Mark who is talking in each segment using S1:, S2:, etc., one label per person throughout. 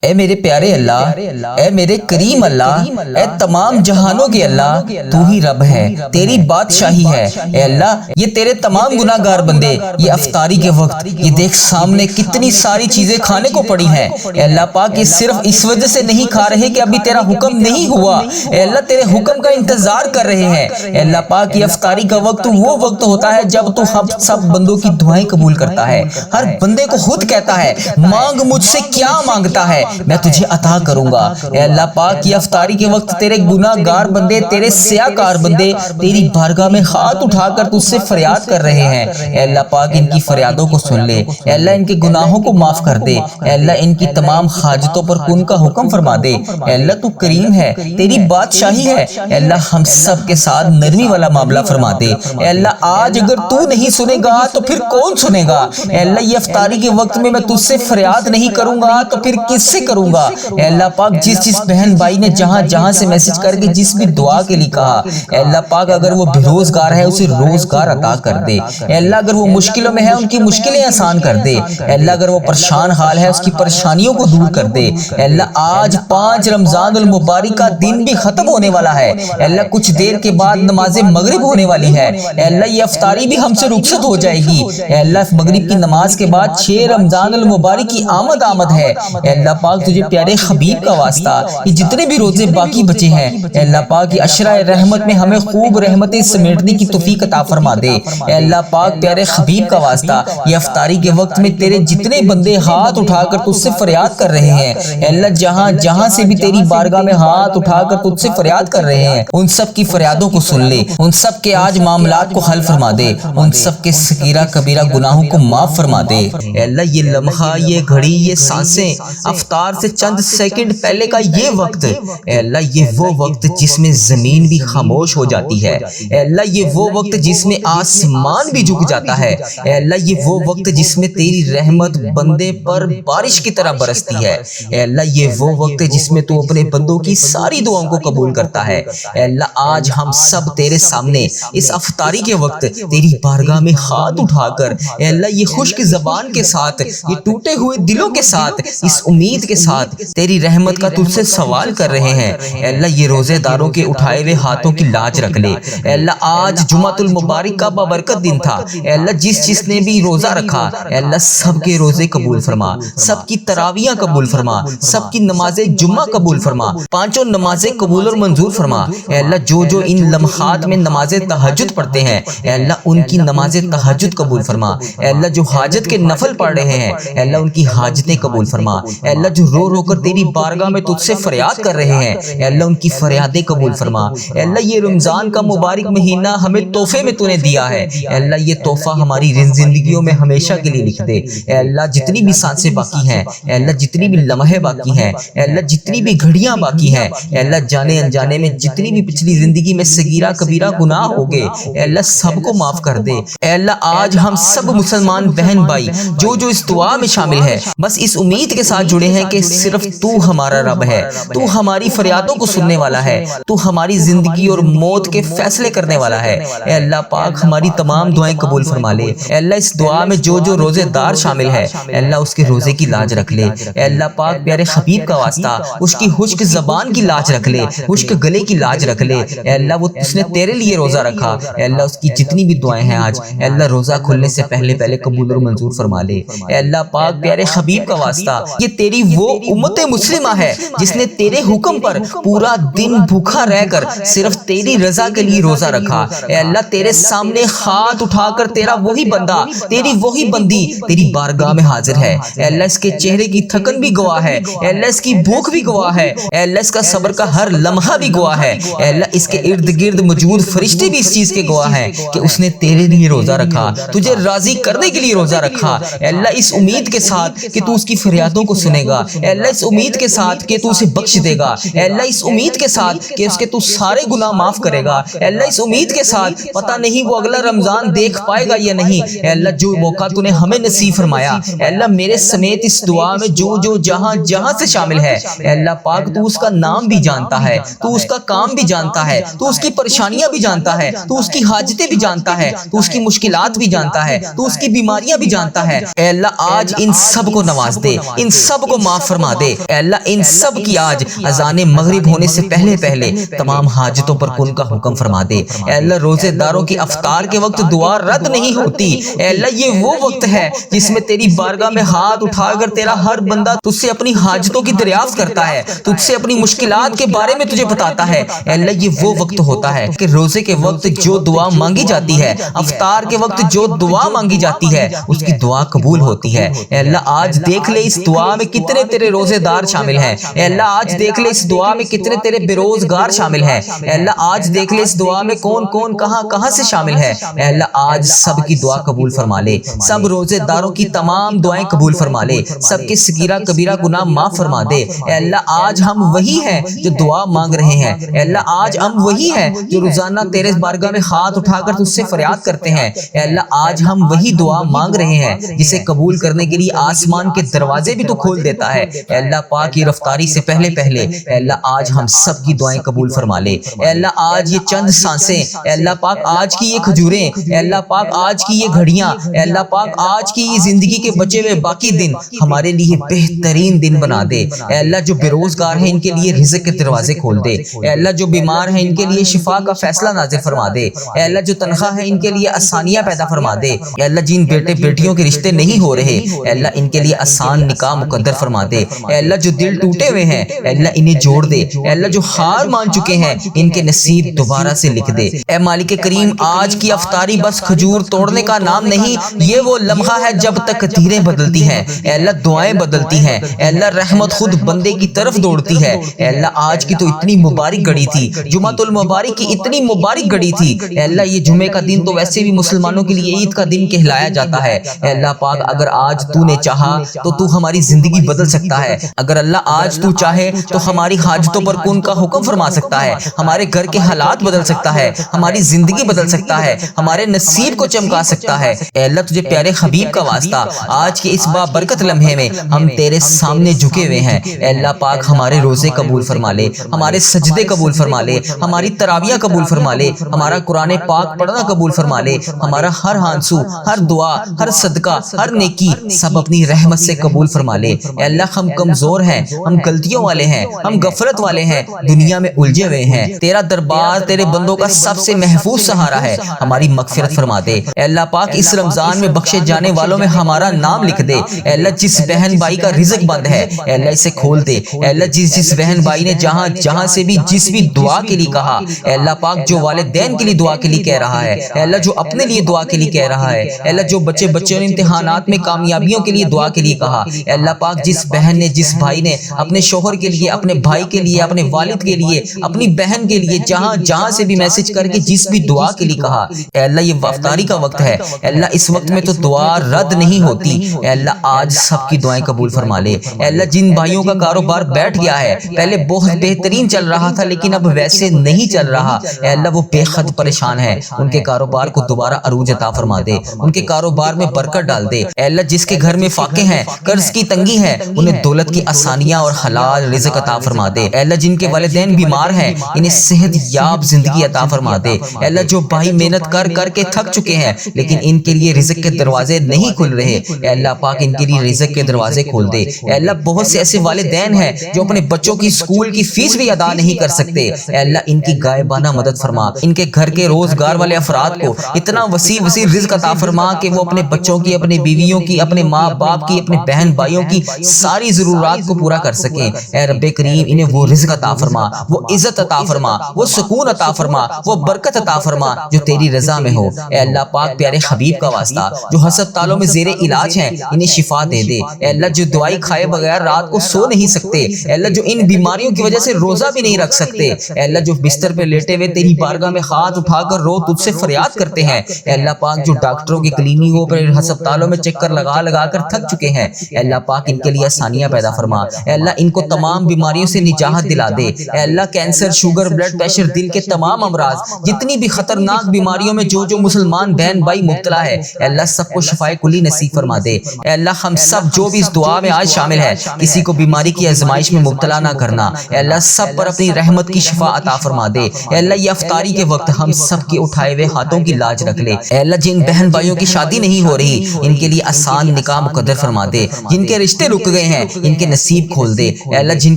S1: اے میرے پیارے اللہ، اے میرے کریم اللہ، اے تمام جہانوں کے اللہ، تو ہی رب ہے، تیری بادشاہی ہے۔ اے اللہ، یہ تیرے تمام گناہ گار بندے یہ افطاری کے وقت یہ دیکھ سامنے کتنی ساری چیزیں کھانے کو پڑی ہیں۔ اے اللہ پاک، یہ صرف اس وجہ سے نہیں کھا رہے کہ ابھی تیرا حکم نہیں ہوا، اے اللہ تیرے حکم کا انتظار کر رہے ہیں۔ اے اللہ پاک، یہ افطاری کا وقت وہ وقت ہوتا ہے جب تو ہم سب بندوں کی دعائیں قبول کرتا ہے۔ ہر بندے کو خود کہتا ہے، مانگ مجھ سے کیا مانگتا ہے میں تجھے عطا کروں گا۔ اے اللہ پاک، یہ افطاری کے وقت تیرے گناہ گار بندے، تیرے سیاہ کار بندے تیری بارگاہ میں ہاتھ اٹھا کر تجھ سے فریاد کر رہے ہیں۔ اے اللہ پاک، ان کی فریادوں کو سن لے، اے اللہ ان کے گناہوں کو معاف کر دے، اے اللہ ان کی تمام حاجتوں پر کن کا حکم فرما دے۔ اے اللہ تو کریم ہے، تیری بادشاہی ہے، اے اللہ ہم سب کے ساتھ نرمی والا معاملہ فرما دے۔ اے اللہ آج اگر تو نہیں سنے گا تو پھر کون سنے گا؟ اے اللہ یہ افطاری کے وقت میں تجھ سے فریاد نہیں کروں گا تو پھر کس سے کروں گا؟ اے اللہ پاک، جس بہن بھائی نے جہاں سے میسج کر کے جس بھی دعا کے لیے کہا، اے اللہ پاک اگر وہ بے روزگار ہے اسے روزگار عطا کر دے۔ اے اللہ اگر وہ مشکلوں میں ہے ان کی مشکلیں آسان کر دے۔ اے اللہ اگر وہ پریشان حال ہے اس کی پریشانیوں کو دور کر دے۔ اے اللہ آج 5 رمضان المبارک کا دن بھی ختم ہونے والا ہے، اے اللہ کچھ دیر کے بعد نماز مغرب ہونے والی ہے، اے اللہ یہ افطاری بھی ہم سے رخصت ہو جائے گی۔ اے اللہ مغرب کی نماز کے بعد 6 رمضان المبارک کی آمد ہے۔ اے اللہ پاک، تجھے پیارے حبیب کا واسطہ یہ جتنے بھی روزے باقی بچے ہیں، اے اللہ پاک یہ عشرہ رحمت میں ہمیں خوب رحمتیں سمیٹنے کی توفیق عطا فرما دے۔ اے اللہ پاک، پیارے حبیب کا واسطہ یہ افطاری کے وقت میں تیرے جتنے بندے ہاتھ اٹھا کر تجھ سے فریاد کر رہے ہیں، اے اللہ جہاں سے بھی تیری بارگاہ میں ہاتھ اٹھا کر تجھ سے فریاد کر رہے ہیں، ان سب کی فریادوں کو سن لے، ان سب کے آج معاملات کو حل فرما دے، ان سب کے صغیرہ کبیرہ گناہوں کو معاف فرما دے۔ اے اللہ یہ لمحہ، یہ گھڑی، یہ سانسیں، افطار سے چند سیکنڈ پہلے کا یہ وقت، اے اللہ یہ وہ وقت جس میں زمین بھی خاموش ہو جاتی ہے، اے اللہ یہ وہ وقت جس میں آسمان بھی جھک جاتا ہے، اے اللہ یہ وہ وقت جس میں تیری رحمت بندے پر بارش کی طرح برستی ہے، اے اللہ یہ وہ وقت جس میں تو اپنے بندوں کی ساری دعاؤں کو قبول کرتا ہے۔ اے اللہ آج ہم سب تیرے سامنے اس افطاری کے وقت تیری بارگاہ میں ہاتھ اٹھا کر، اے اللہ یہ خشک زبان کے ساتھ، یہ ٹوٹے ہوئے دلوں کے ساتھ، اس امید کے ساتھ تیری رحمت کا تجھ سے سوال کر رہے ہیں۔ اے اللہ یہ روزے داروں کے اٹھائے ہوئے ہاتھوں کی لاج رکھ لے۔ اے اللہ آج جمعۃ المبارک کا بابرکت دن تھا، اے اللہ جس نے بھی روزہ رکھا، اے اللہ سب کے روزے قبول فرما، سب کی تراویحاں قبول فرما، سب کی نماز جمعہ قبول فرما، 5 نمازیں قبول اور منظور فرما۔ اے اللہ جو ان لمحات میں نماز تہجد پڑھتے ہیں، اے اللہ ان کی نماز تہجد قبول فرما۔ اے اللہ جو حاجت کے نفل پڑھ رہے ہیں، اے اللہ ان کی حاجتیں قبول فرما۔ اے اللہ جو رو کر تیری بارگاہ میں تجھ سے فریاد کر رہے ہیں، اے اللہ ان کی فریادیں قبول فرما۔ اے اللہ یہ رمضان کا مبارک مہینہ ہمیں تحفے میں تو نے دیا ہے، اے اللہ یہ تحفہ ہماری زندگیوں میں ہمیشہ کے لیے لکھ دے۔ اے اللہ جتنی بھی سانسیں باقی ہیں، اے اللہ جتنی بھی لمحے باقی ہیں، اے اللہ جتنی بھی گھڑیاں باقی ہیں، اے اللہ جانے انجانے میں جتنی بھی پچھلی زندگی میں صغیرہ کبیرہ گناہ ہو گئے، اے اللہ سب کو معاف کر دے۔ اے اللہ آج ہم سب مسلمان بہن بھائی جو اس دعا میں شامل ہے، بس اس امید کے ساتھ جڑے ہیں کہ صرف تو ہمارا رب ہے، تو ہماری فریادوں کو سننے والا ہے، تو ہماری زندگی اور موت کے فیصلے کرنے والا ہے۔ اے اللہ پاک ہماری تمام دعائیں قبول فرما لے۔ اے اللہ اس دعا میں جو روزے دار شامل ہے، اے اللہ اس کے روزے کی لاج رکھ لے۔ اے اللہ پاک پیارے حبیب کا واسطہ اس کی خشک زبان کی لاج رکھ لے، خشک گلے کی لاج رکھ لے۔ اے اللہ وہ اس نے تیرے لیے روزہ رکھا، اے اللہ اس کی جتنی بھی دعائیں ہیں آج، اے اللہ روزہ کھلنے سے پہلے قبول اور منظور فرما لے۔ اے اللہ پاک پیارے حبیب کا واسطہ یہ تیری وہ امت مسلمہ ہے جس نے تیرے حکم پر پورا دن بھوکا رہ کر صرف تیری رضا کے لیے روزہ رکھا۔ اے اللہ تیرے سامنے ہاتھ اٹھا کر تیرا وہی بندہ، تیری وہی بندی تیری بارگاہ میں حاضر ہے۔ اے اللہ اس کے چہرے کی تھکن بھی گواہ ہے، اے اللہ اس کی بھوک بھی گواہ ہے، اے اللہ اس کا صبر کا ہر لمحہ بھی گواہ ہے، اے اللہ اس کے ارد گرد موجود فرشتے بھی اس چیز کے گواہ ہیں کہ اس نے تیرے لیے روزہ رکھا، تجھے راضی کرنے کے لیے روزہ رکھا۔ اے اللہ اس امید کے ساتھ کہ تو اس کی فریادوں کو سنے گا، اے اللہ اس امید کے ساتھ کہ تو اسے بخش دے گا، اے اللہ اس امید کے ساتھ کہ اس کے تو سارے گناہ معاف کرے گا، اے اللہ اس امید کے ساتھ پتہ نہیں وہ اگلا رمضان دیکھ پائے گا یا نہیں، اے اللہ جو موقع تو نے ہمیں نصیب فرمایا، اے اللہ میرے سمیت اس دعا میں جو جہاں سے شامل ہے، اے اللہ پاک تو اس کا نام بھی جانتا ہے، تو اس کا کام بھی جانتا ہے، تو اس کی پریشانیاں بھی جانتا ہے، تو اس کی حاجتیں بھی جانتا ہے، تو اس کی مشکلات بھی جانتا ہے، تو اس کی بیماریاں بھی جانتا ہے۔ اے اللہ آج ان سب کو نواز دے، ان سب کو معاف فرما دے اے اللہ ان سب کی آج اذان مغرب ہونے سے پہلے پہلے تمام حاجتوں پر کن کا حکم فرما دے اے اللہ روزے داروں کی افطار کے وقت دعا رد نہیں ہوتی اے اللہ یہ وہ وقت ہے جس میں تیری بارگاہ میں ہاتھ اٹھا کر تیرا ہر بندہ تجھ سے اپنی حاجتوں کی دریافت کرتا ہے تجھ سے اپنی مشکلات کے بارے میں تجھے بتاتا ہے اے اللہ یہ وہ وقت ہوتا ہے کہ روزے کے وقت جو دعا مانگی جاتی ہے افطار کے وقت جو دعا مانگی جاتی ہے اس کی دعا قبول ہوتی ہے اے اللہ آج دیکھ لے اس دعا میں کتنے تیرے روزے دار شامل ہیں اے اللہ آج دیکھ لے اس دعا میں کتنے تیرے بے روزگار شامل ہیں اے اللہ آج دیکھ لے اس دعا میں کون کون کہاں سے شامل ہے اے اللہ آج سب کی دعا قبول فرما لے سب روزے داروں کی تمام دعائیں قبول فرما لے سب کے صغیرہ کبیرہ گناہ معاف فرما دے اے اللہ آج ہم وہی ہیں جو دعا مانگ رہے ہیں اے اللہ آج ہم وہی ہیں جو روزانہ تیرے بارگاہ میں ہاتھ اٹھا کر تجھ سے فریاد کرتے ہیں اے اللہ آج ہم وہی دعا مانگ رہے ہیں جسے قبول کرنے کے لیے آسمان کے دروازے بھی تو کھول دیتا ہے اے اللہ پاک کی رفتاری سے پہلے پہلے اے اللہ آج ہم سب کی دعائیں قبول فرما لے اے اللہ آج یہ چند سانسیں اے اللہ پاک آج کی یہ کھجوریں اے اللہ پاک آج کی یہ گھڑیاں اے اللہ پاک آج کی یہ زندگی کے بچے ہوئے باقی دن ہمارے لیے بہترین دن بنا دے اے اللہ جو بے روزگار ہیں ان کے لیے رزق کے دروازے کھول دے اے اللہ جو بیمار ہیں ان کے لیے شفا کا فیصلہ نازل فرما دے اے اللہ جو تنخواہ ہے ان کے لیے آسانیاں پیدا فرما دے اے اللہ جن بیٹے بیٹیوں کے رشتے نہیں ہو رہے اے اللہ ان کے لیے آسان نکاح مقدر فرما دے اے اللہ جو دل ٹوٹے ہوئے ہیں اے اللہ انہیں جوڑ دے اے اللہ جو ہار مان چکے ہیں ان کے نصیب دوبارہ سے لکھ دے اے مالک کریم آج کی افطاری بس کھجور توڑنے کا نام نہیں یہ وہ لمحہ ہے جب تک تقدیریں بدلتی ہیں اے اللہ دعائیں بدلتی ہیں اے اللہ رحمت خود بندے کی طرف دوڑتی ہے اے اللہ آج کی تو اتنی مبارک گھڑی تھی جمعۃ المبارک کی اتنی مبارک گھڑی تھی اے اللہ یہ جمعے کا دن تو ویسے بھی مسلمانوں کے لیے عید کا دن کہلایا جاتا ہے اے اللہ پاک اگر آج تو نے چاہا تو تو ہماری زندگی بدل سکتا ہے اگر اللہ آج تو چاہے تو ہماری حاجتوں پر کن کا حکم فرما سکتا ہے ہمارے گھر کے حالات بدل سکتا ہے ہماری زندگی بدل سکتا ہے ہمارے نصیب کو چمکا سکتا ہے اے اللہ تجھے پیارے حبیب کا واسطہ آج کے اس بابرکت لمحے میں ہم تیرے سامنے جھکے ہوئے ہیں اے اللہ پاک ہمارے روزے قبول فرما لے ہمارے سجدے قبول فرما لے ہماری تراویح قبول فرما لے ہمارا قرآن پاک پڑھنا قبول فرما لے ہمارا ہر ہانسو ہر دعا ہر صدقہ ہر نیکی سب اپنی رحمت سے قبول فرما لے اے اللہ ہم کمزور ہیں ہم غلطیوں والے ہیں ہم غفلت والے ہیں دنیا میں الجھے ہوئے ہیں تیرا دربار تیرے بندوں کا سب سے محفوظ سہارا ہے ہماری مغفرت فرما دے اے اللہ پاک اس رمضان میں بخشے جانے والوں میں ہمارا نام لکھ دے اے اللہ جس بہن بھائی کا رزق بند ہے اے اللہ اسے کھول دے اے اللہ جس بہن بھائی نے جہاں سے بھی جس بھی دعا کے لیے کہا اے اللہ پاک جو والدین کے لیے دعا کے لیے کہہ رہا ہے اے اللہ جو اپنے لیے دعا کے لیے کہہ رہا ہے اے اللہ جو بچوں نے امتحانات میں کامیابیوں کے لیے دعا کے لیے کہا اے اللہ پاک جس بہن نے جس بھائی نے اپنے شوہر کے لیے اپنے بھائی کے لیے اپنے والد کے لیے اپنی بہن کے لیے جہاں سے بھی میسج کر کے جس بھی دعا کے لیے کہا اے اللہ یہ افطاری کا وقت ہے اے اللہ اس وقت میں تو دعا رد نہیں ہوتی اے اللہ آج سب کی دعائیں قبول فرما لے اے اللہ جن بھائیوں کا کاروبار بیٹھ گیا ہے پہلے بہت بہترین چل رہا تھا لیکن اب ویسے نہیں چل رہا اے اللہ وہ بے حد پریشان ہے ان کے کاروبار کو دوبارہ عروج عطا فرما دے ان کے کاروبار میں برکت ڈال دے اے اللہ جس کے گھر میں فاقے ہیں قرض کی تنگی ہے انہیں دولت کی آسانیاں اور حلال رزق عطا فرما دے اے اللہ جن کے والدین بیمار ہیں انہیں صحت یاب زندگی عطا فرما دے اے اللہ جو بھائی محنت کر کے تھک چکے ہیں لیکن ان کے لیے رزق کے دروازے نہیں کھل رہے اے اللہ پاک ان کے لیے رزق کے دروازے کھول دے اے اللہ بہت سے ایسے والدین ہیں جو اپنے بچوں کی اسکول کی فیس بھی ادا نہیں کر سکتے اے اللہ ان کی غائبانہ مدد فرما ان کے گھر کے روزگار والے افراد کو اتنا وسیع رزق عطا فرما کہ وہ اپنے بچوں کی اپنے بیویوں کی اپنے ماں باپ کی اپنے بہن بھائیوں کی ساری ضرورات کو پورا کر سکیں اے رب کریم انہیں وہ رزق عطا فرما وہ عزت عطا فرما وہ سکون عطا فرما وہ برکت عطا فرما جو تیری رضا میں ہو اے اللہ پاک پیارے حبیب کا واسطہ جو ہسپتالوں میں زیر علاج ہیں انہیں شفا دے دے اے اللہ جو دوائی کھائے بغیر رات کو سو نہیں سکتے اے اللہ جو ان بیماریوں کی وجہ سے روزہ بھی نہیں رکھ سکتے اے اللہ جو بستر پہ لیٹے ہوئے تیری بارگاہ میں ہاتھ اٹھا کر رو تجھ سے فریاد کرتے ہیں اے اللہ پاک جو ڈاکٹروں کی کلینکوں پر ہسپتالوں میں چکر لگا کر تھک چکے ہیں اے اللہ پاک ان کے لیے آسانیاں پیدا فرما اے اللہ ان کو تمام بیماریوں سے نجات دلا دے اے اللہ کینسر شوگر بلڈ پریشر دل کے تمام امراض جتنی بھی خطرناک بیماریوں میں جو مسلمان بہن بھائی مبتلا ہے اے اللہ سب کو شفائے کلی نصیب فرما دے اے اللہ ہم سب جو بھی اس دعا میں آج شامل ہے کسی کو بیماری کی آزمائش میں مبتلا نہ کرنا اے اللہ سب پر اپنی رحمت کی شفا عطا فرما دے اے اللہ یہ افطاری کے وقت ہم سب کے اٹھائے ہوئے ہاتھوں کی لاج رکھ لے اے اللہ جن بہن بھائیوں کی شادی نہیں ہو رہی ان کے لیے آسان نکاح مقدر فرما دے جن کے رشتے رک گئے ہیں ان کے نصیب کھول دے۔ اے اللہ جن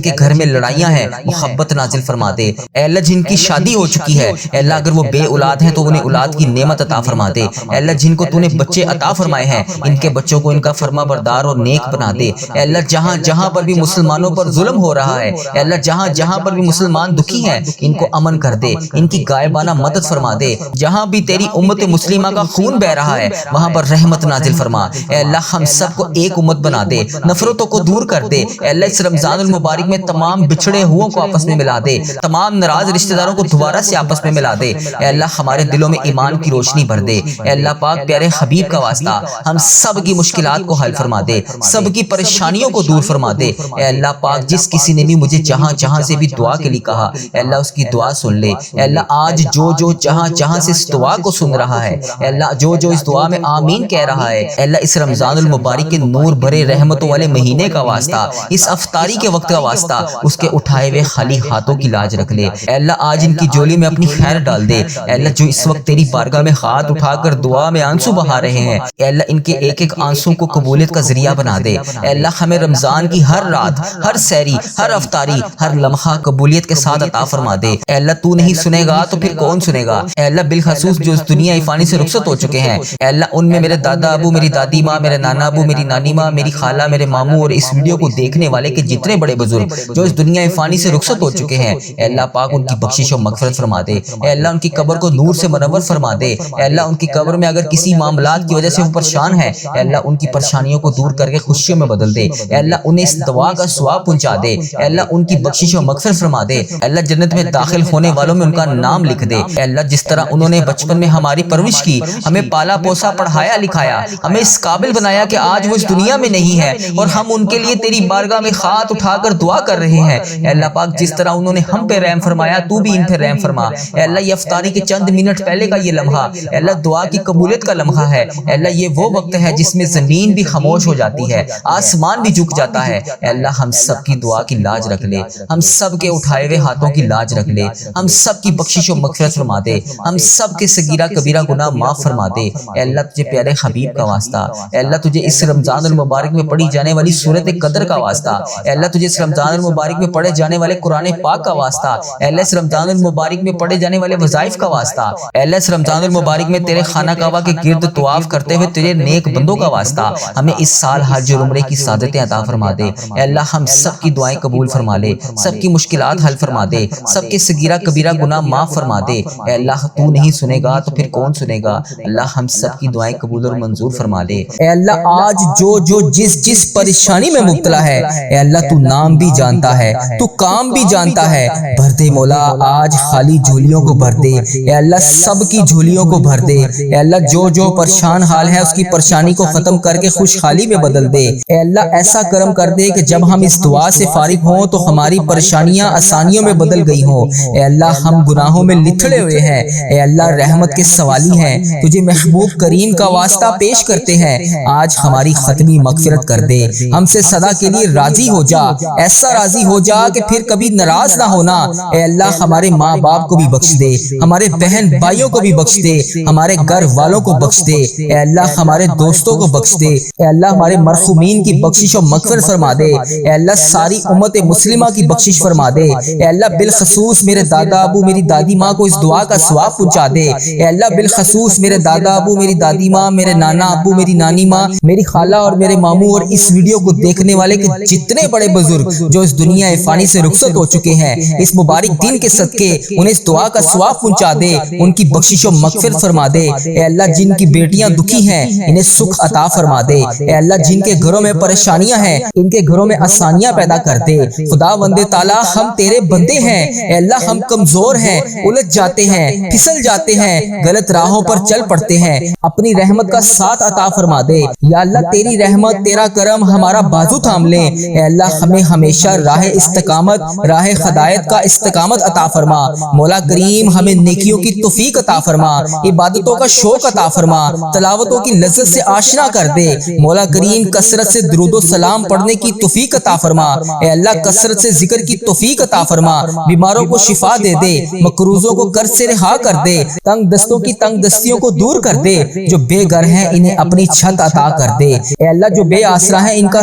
S1: کے گھر میں لڑائیاں ہیں محبت نازل فرما دے۔ اے اللہ جن کی شادی ہو چکی ہے اے اللہ اگر وہ بے اولاد ہیں تو انہیں اولاد کی نعمت عطا فرما دے۔ اے اللہ جن کو تو نے بچے عطا فرمائے ہیں ان کے بچوں کو ان کا فرما بردار اور نیک بنا دے۔ اے اللہ جہاں جہاں پر بھی مسلمانوں پر ظلم ہو رہا ہے اے اللہ جہاں جہاں پر بھی مسلمان دکھی ہیں ان کو امن کر دے، ان کی غائبانہ مدد فرما دے۔ جہاں بھی تیری امت مسلمہ کا خون بہ رہا ہے وہاں پر رحمت نازل فرما۔ اے اللہ ہم سب کو ایک امت بنا دے، نفرتوں کو دور کر دے۔ اے اللہ اس رمضان المبارک میں تمام بچھڑے ہوں کو آپس میں ملا دے، تمام ناراض رشتہ داروں کو دوبارہ سے آپس میں ملا دے۔ اے اللہ ہمارے دلوں میں ایمان کی روشنی بھر دے۔ اے اللہ پاک پیارے حبیب کا واسطہ ہم سب کی مشکلات کو حل فرما دے، سب کی پریشانیوں کو دور فرما دے۔ اے اللہ پاک جس کسی نے بھی مجھے جہاں جہاں سے بھی دعا کے لیے کہا اے اللہ اس کی دعا سن لے۔ اے اللہ آج جو جہاں جہاں سے اس دعا کو سن رہا ہے اے اللہ جو اس دعا میں آمین کہہ رہا ہے اے اللہ اس رمضان المبارک کے نور بھرے رحمتوں والے مہینے کا واسطہ، اس افطاری کے وقت کا واسطہ اس کے اٹھائے ہوئے خالی ہاتھوں کی لاج رکھ لے۔ اے اللہ آج ان کی جولی میں اپنی خیر ڈال دے۔ اے اللہ جو اس وقت تیری بارگاہ میں ہاتھ اٹھا کر دعا میں آنسو بہا رہے ہیں اے اللہ ان کے ایک ایک آنسو کو قبولیت کا ذریعہ بنا دے۔ اے اللہ ہمیں رمضان کی ہر رات، ہر سحری، ہر افطاری، ہر لمحہ قبولیت کے ساتھ عطا فرما دے۔ اے اللہ تو نہیں سنے گا تو پھر کون سنے گا؟ اے اللہ بالخصوص جو اس دنیا فانی سے رخصت ہو چکے ہیں اے اللہ ان میں میرے دادا ابو، میری دادی ماں، میرے نانا ابو، میری نانی ماں، میری خالہ، میرے ماموں اور اس ویڈیو کو دیکھنے والے کے جتنے بڑے بزرگ جو اس دنیا فانی سے رخصت ہو چکے ہیں اے اللہ پاک ان کی بخشش و مغفرت فرما دے۔ اے اللہ ان کی قبر کو نور سے منور فرما دے۔ اے اللہ ان کی قبر میں اگر کسی معاملات کی وجہ سے وہ پریشان ہے اے اللہ ان کی پریشانیوں کو دور کر کے خوشیوں میں بدل دے۔ اے اللہ انہیں اس دعا کا ثواب پہنچا دے۔ اے اللہ ان کی بخشش و مغفرت فرما دے۔ اے اللہ جنت میں داخل ہونے والوں میں ان کا نام لکھ دے۔ اے اللہ جس طرح انہوں نے بچپن میں ہماری پرورش کی، ہمیں پالا پوسا، پڑھایا لکھایا، ہمیں اس قابل بنایا کہ آج وہ اس دنیا میں نہیں ہے اور ہم ان کے لیے تیری بارگاہ میں ہاتھ اٹھا کر دعا کر رہے ہیں اے اللہ پاک جس طرح انہوں نے ہم پہ رحم فرمایا تو بھی ان پہ رحم فرما۔ اے اللہ یہ افطاری کے چند منٹ پہلے کا یہ لمحہ اے اللہ دعا کی قبولیت کا لمحہ ہے۔ اے اللہ یہ وہ وقت ہے جس میں زمین بھی خاموش ہو جاتی ہے، آسمان بھی جھک جاتا ہے۔ اے اللہ ہم سب کی دعا کی لاج رکھ لے، ہم سب کے اٹھائے ہوئے ہاتھوں کی لاج رکھ لے، ہم سب کی بخشش و مغفرت فرما دے، ہم سب کے صغیرہ کبیرہ گناہ معاف فرما دے۔ اے اللہ تجھے پیارے حبیب کا واسطہ، اے اللہ تجھے اس رمضان المبارک میں پڑھی جانے والی سورۃ قدر کا واسطہ، اے اللہ تجھے اس رمضان المبارک میں پڑھے جانے والے قرآن پاک کا واسطہ، اے اللہ اس رمضان المبارک میں پڑھے جانے والے وظائف کا واسطہ، اے اللہ اس رمضان المبارک میں تیرے خانہ کعبہ کے گرد طواف کرتے ہوئے تیرے نیک بندوں کا واسطہ ہمیں اس سال حج اور عمرے کی سعادتیں عطا فرما دے۔ اے اللہ ہم سب کی دعائیں قبول فرما لے، سب کی مشکلات حل فرما دے، سب کے صغیرہ کبیرہ گناہ معاف فرما دے۔ اے اللہ تو نہیں سنے گا تو پھر کون سنے گا؟ اللہ ہم سب کی دعائیں قبول اور منظور فرما لے۔
S2: اے اللہ آج جو جس پریشانی میں مبتلا ہے اے اللہ تو نام بھی جانتا ہے، تو کام بھی جانتا ہے، بھر دے مولا آج خالی جھولیوں کو بھر دے۔ اے اللہ سب کی جھولیوں کو بھر دے۔ اے اللہ جو پریشان حال ہے اس کی پریشانی کو ختم کر کے خوشحالی میں بدل دے۔ اے اللہ ایسا کرم کر دے کہ جب ہم اس دعا سے فارغ ہوں تو ہماری پریشانیاں آسانیوں میں بدل گئی ہوں۔ اے اللہ ہم گناہوں میں لتھڑے ہوئے ہیں، اے اللہ رحمت کے سوالی ہیں، تجھے محبوب کریم کا واسطہ پیش کرتے ہیں، آج ہماری ختمی مغفرت کر دے، ہم سے صدا کے لیے راضی ہو جا، ایسا راضی ہو جا کہ پھر کبھی ناراض نہ ہونا۔ اے اللہ ہمارے ماں باپ کو بھی بخش دے، ہمارے بہن بھائیوں کو بھی بخش دے، ہمارے گھر والوں کو بخش دے، اے اللہ ہمارے دوستوں کو بخش دے، اے اللہ ہمارے مرحومین کی بخشش و مغفرت فرما دے، اے اللہ ساری امت مسلمہ کی بخشش فرما دے، اے اللہ بالخصوص میرے دادا ابو میری دادی ماں کو اس دعا کا ثواب پہنچا دے، اے اللہ بالخصوص میرے دادا ابو میری دادی ماں، میرے نانا ابو میری نانی ماں، میری خالہ اور میرے ماموں اور اس ویڈیو کو دیکھنے والے کے جتنے بڑے بزرگ جو اس دنیا فانی سے رخصت ہو چکے ہیں اس مبارک دن کے صدقے انہیں اس دعا کا ثواب پہنچا دے، ان کی بخشش و مغفرت فرما دے۔ اے اللہ جن کی بیٹیاں دکھی ہیں انہیں سکھ عطا فرما دے، اے اللہ جن کے گھروں میں پریشانیاں ہیں ان کے گھروں میں آسانیاں پیدا کر دے۔ خدا وند تعالی ہم تیرے بندے ہیں، اے اللہ ہم کمزور ہیں، الجھ جاتے ہیں، پھسل جاتے ہیں، غلط راہوں پر چل پڑتے ہیں، اپنی رحمت کا ساتھ عطا فرما دے۔ یا اللہ تیری رحمت تیرا کرم ہمارا بازو تھام لے، اے اللہ ہمیں ہمیشہ راہ استقامت راہ ہدایت کا استقامت عطا فرما۔ مولا کریم ہمیں نیکیوں کی توفیق عطا فرما، عبادتوں کا شوق عطا فرما، تلاوتوں کی لذت سے آشنا کر دے۔ مولا کریم کثرت سے درود و سلام پڑھنے کی توفیق عطا فرما، اے اللہ کثرت سے ذکر کی توفیق عطا فرما، بیماروں کو شفا دے دے، مقروضوں کو قرض سے رہا کر دے، تنگ دستوں کی تنگ دستیوں کو دور کر دے، جو بے گھر ہیں انہیں اپنی چھت عطا کر دے، اے اللہ جو بے آسرا ہیں ان کا